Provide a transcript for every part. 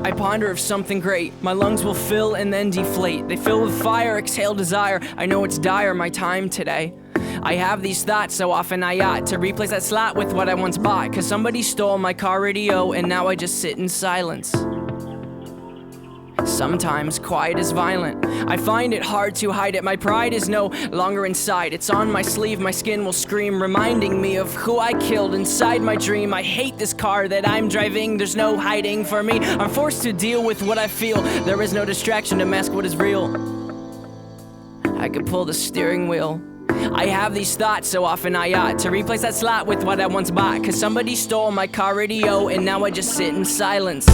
I ponder of something great. My lungs will fill and then deflate. They fill with fire, exhale desire. I know it's dire, my time today. I have these thoughts so often I ought to replace that slot with what I once bought. Cause somebody stole my car radio and now I just sit in silence. Sometimes quiet is violent. I find it hard to hide it. My pride is no longer inside. It's on my sleeve, my skin will scream, reminding me of who I killed inside my dream. I hate this car that I'm driving. There's no hiding for me. I'm forced to deal with what I feel. There is no distraction to mask what is real. I could pull the steering wheel. I have these thoughts so often I ought to replace that slot with what I once bought. Cause somebody stole my car radio and now I just sit in silence.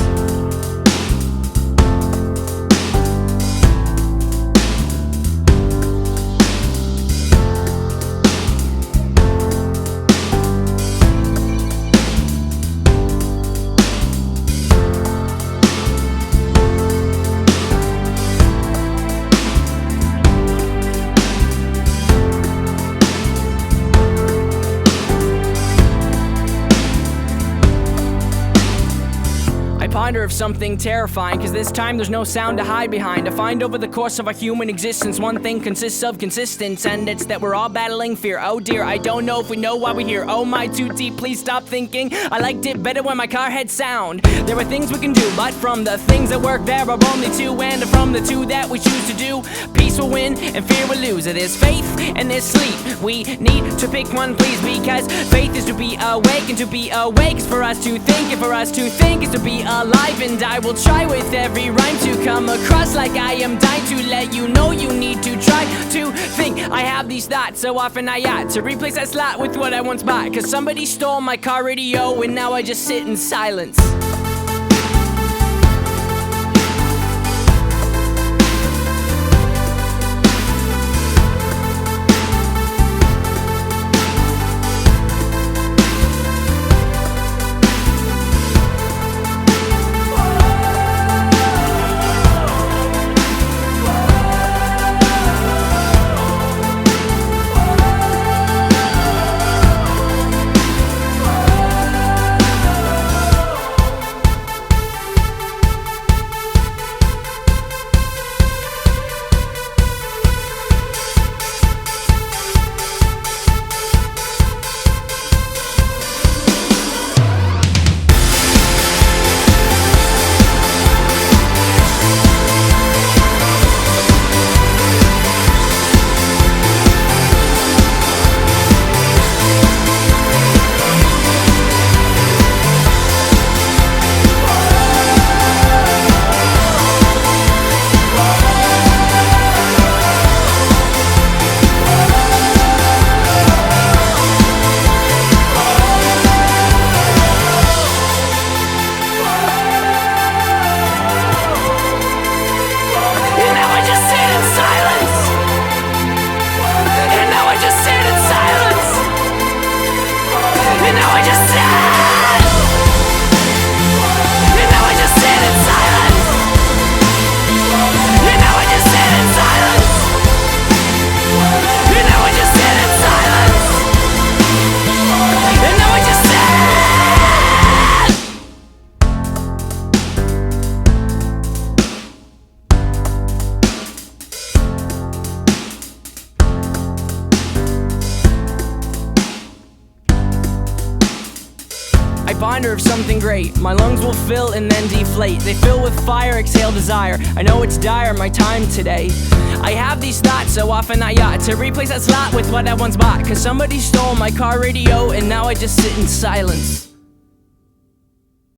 I ponder of something terrifying, cause this time there's no sound to hide behind. I find over the course of our human existence, one thing consists of consistence, and it's that we're all battling fear. Oh dear, I don't know if we know why we're here. Oh my, too deep, please stop thinking. I liked it better when my car had sound. There are things we can do, but from the things that work there are only two, and from the two that we choose to do, peace will win and fear will lose. There's faith and there's sleep. We need to pick one, please, because faith is to be awake, and to be awake is for us to think, and for us to think is to be alive. And I will try with every rhyme to come across like I am dying to let you know you need to try to think. I have these thoughts so often I ought to replace that slot with what I once bought. Cause somebody stole my car radio and now I just sit in silence. I ponder of something great. My lungs will fill and then deflate. They fill with fire, exhale desire. I know it's dire, my time today. I have these thoughts so often I ought to replace that slot with what I once bought. Cause somebody stole my car radio and now I just sit in silence.